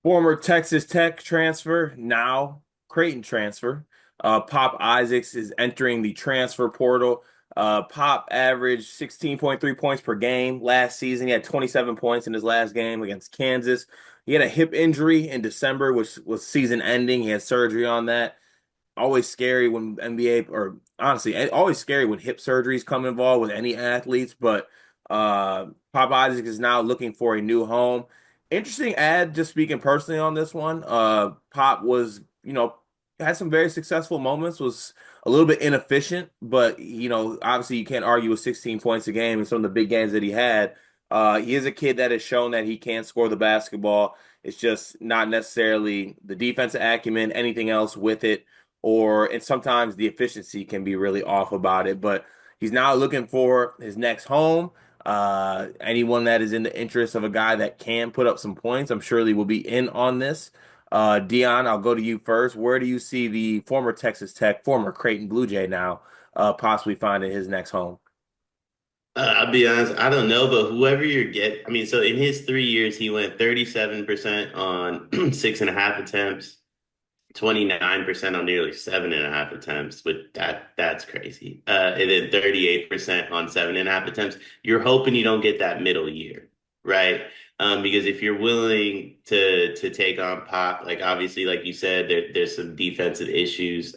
Former Texas Tech transfer, now Creighton transfer. Pop Isaacs is entering the transfer portal. Pop averaged 16.3 points per game last season. He had 27 points in his last game against Kansas. He had a hip injury in December, which was season ending. He had surgery on that. Always scary when NBA, or honestly, always scary when hip surgeries come involved with any athletes. But Pop Isaac is now looking for a new home. Interesting ad, just speaking personally on this one. Pop was, had some very successful moments, was a little bit inefficient, but obviously you can't argue with 16 points a game and some of the big games that he had. He is a kid that has shown that he can score the basketball. It's just not necessarily the defensive acumen, anything else with it, and sometimes the efficiency can be really off about it. But he's now looking for his next home. Anyone that is in the interest of a guy that can put up some points, I'm surely will be in on this. Dion, I'll go to you first. Where do you see the former Texas Tech, former Creighton Blue Jay now, possibly finding his next home? I'll be honest, I don't know, but whoever I mean, so in his 3 years, he went 37% on six and a half attempts, 29% on nearly seven and a half attempts, but that's crazy. And then 38% on seven and a half attempts. You're hoping you don't get that middle year, right? Because if you're willing to take on Pop, like obviously, like you said, there's some defensive issues.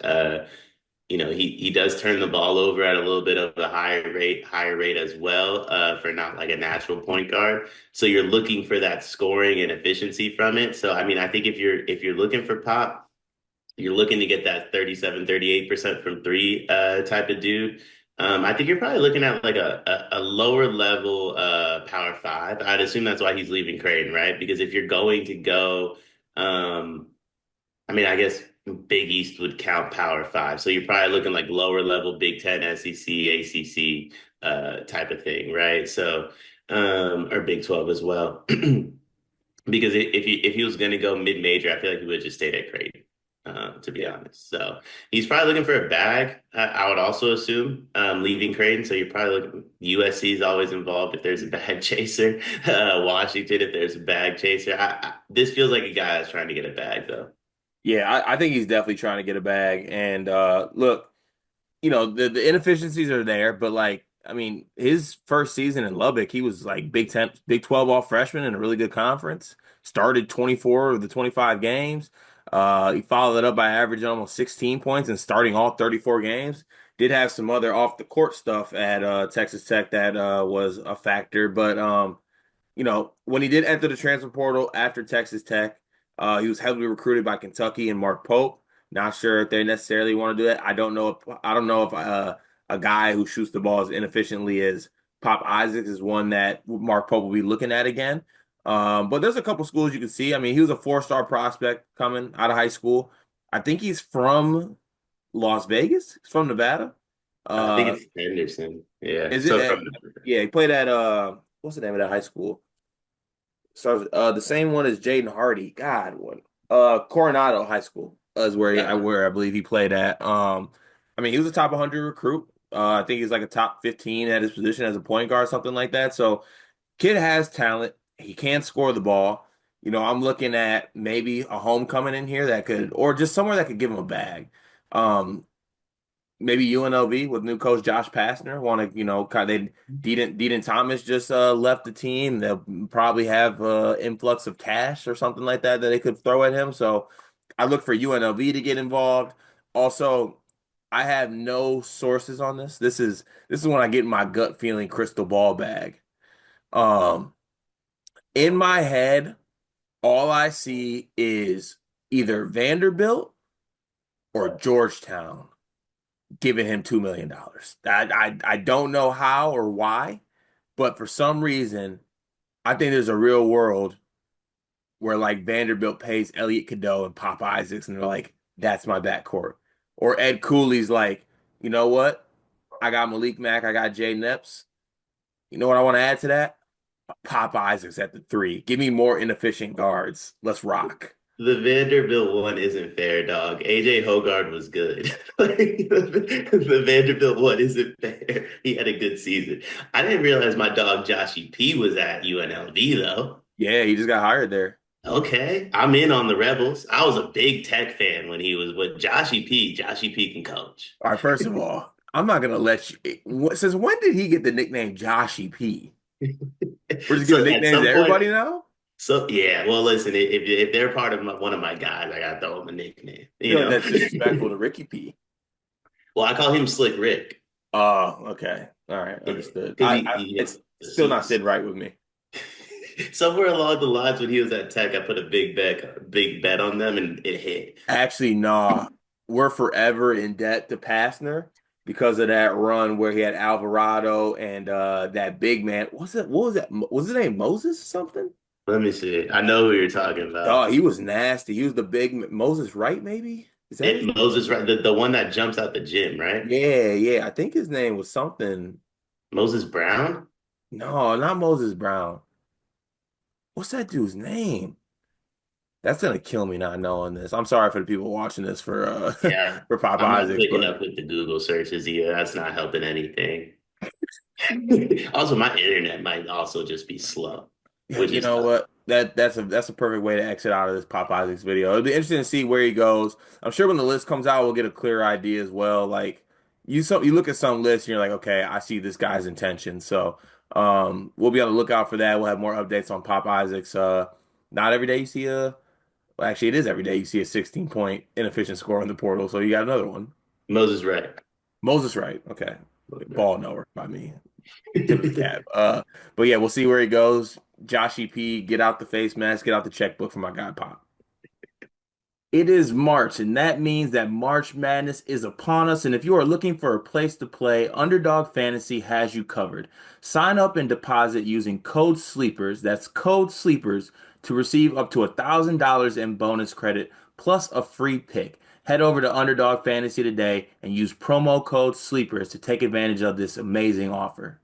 He does turn the ball over at a little bit of a higher rate as well, for not like a natural point guard. So you're looking for that scoring and efficiency from it. So I mean, I think if you're looking for Pop, you're looking to get that 37, 38% from three type of dude. I think you're probably looking at like a lower level power five. I'd assume that's why he's leaving Creighton, right? Because if you're going to go, um, I mean, I guess Big East would count Power Five. So you're probably looking like lower level Big Ten, SEC, ACC type of thing, right? So, or Big 12 as well. Because if he was going to go mid major, I feel like he would have just stayed at Creighton, to be Yeah. honest. So he's probably looking for a bag. I would also assume leaving Creighton. So you're probably looking. USC is always involved if there's a bag chaser. Washington if there's a bag chaser. This feels like a guy that's trying to get a bag though. Yeah, I think he's definitely trying to get a bag. And look, the inefficiencies are there, but like, I mean, his first season in Lubbock, he was like Big Ten, Big 12 all freshman in a really good conference. Started 24 of the 25 games. He followed it up by averaging almost 16 points and starting all 34 games. Did have some other off the court stuff at Texas Tech that was a factor, but when he did enter the transfer portal after Texas Tech, he was heavily recruited by Kentucky and Mark Pope. Not sure if they necessarily want to do that. I don't know if a guy who shoots the ball as inefficiently as Pop Isaacs is one that Mark Pope will be looking at again. But there's a couple schools you can see. I mean, he was a four-star prospect coming out of high school. I think he's from Las Vegas. He's from Nevada. I think Uh, it's Henderson. Yeah. is it? So from Yeah, he played at what's the name of that high school? So the same one as Jaden Hardy. God, what? Coronado High School is where I believe he played at. I mean, he was a top 100 recruit. I think he's like a top 15 at his position as a point guard, something like that. So kid has talent. He can score the ball. I'm looking at maybe a homecoming in here that could, or just somewhere that could give him a bag. Um, Maybe UNLV with new coach Josh Pastner want to, kind of Deaton Thomas just left the team. They'll probably have influx of cash or something like that they could throw at him. So I look for UNLV to get involved. Also, I have no sources on this. This is when I get my gut feeling crystal ball bag. Um, in my head, all I see is either Vanderbilt or Georgetown giving him $2 million. I don't know how or why, but for some reason, I think there's a real world where like Vanderbilt pays Elliot Cadeau and Pop Isaacs, and they're like, "That's my backcourt." Or Ed Cooley's like, "You know what? I got Malik Mack, I got Jay Nips. You know what I want to add to that? Pop Isaacs at the three. Give me more inefficient guards. Let's rock." the Vanderbilt one isn't fair, dog. AJ Hogard was good. Like, the Vanderbilt one isn't fair. He had a good season. I didn't realize my dog Joshy P was at UNLV though. Yeah, he just got hired there. Okay, I'm in on the Rebels. I was a big Tech fan when he was with Joshy P. Joshy P can coach. All right, first of all, I'm not gonna let you. Since when did he get the nickname Joshy P? We're just giving So at nicknames to some point, everybody now. so yeah. Well, listen, if they're part of one of my guys, I gotta throw them a nickname. I feel like that's disrespectful to Ricky P. Well, I call him Slick Rick. Oh, okay. All right, Yeah, understood. because he It's still not he's sitting right with me. somewhere along the lines when he was at Tech, I put a big bet on them, and it hit. Actually, nah. We're forever in debt to Pastner because of that run where he had Alvarado and that big man. What's it? What was that? Was his name Moses or something? Let me see. I know who you're talking about. Oh, he was nasty. He was the big Moses Wright, maybe? Is that his It name? Moses, right? The one that jumps out the gym, right? Yeah, yeah. I think his name was something. Moses Brown. No, not Moses Brown. What's that dude's name? That's gonna kill me not knowing this. I'm sorry for the people watching this for Yeah, for Pop I'm not Isaacs, picking but up with the Google searches either. That's not helping anything. Also, my internet might also just be slow, yeah, which you is know what? That's a perfect way to exit out of this Pop Isaacs video. It'll be interesting to see where he goes. I'm sure when the list comes out, we'll get a clear idea as well. Like you look at some lists and you're like, okay, I see this guy's intention. So we'll be on the lookout for that. We'll have more updates on Pop Isaacs. Not every day you see a well, actually it is every day you see a 16-point inefficient score in the portal. So you got another one. Moses right. Moses Wright. Okay. Ball knower by me. Tip of the cap. But yeah, we'll see where he goes. Joshy P, get out the face mask, get out the checkbook for my guy Pop. It is March, and that means that March Madness is upon us. And if you are looking for a place to play, Underdog Fantasy has you covered. Sign up and deposit using code SLEEPERS, that's code SLEEPERS, to receive up to $1,000 in bonus credit plus a free pick. Head over to Underdog Fantasy today and use promo code SLEEPERS to take advantage of this amazing offer.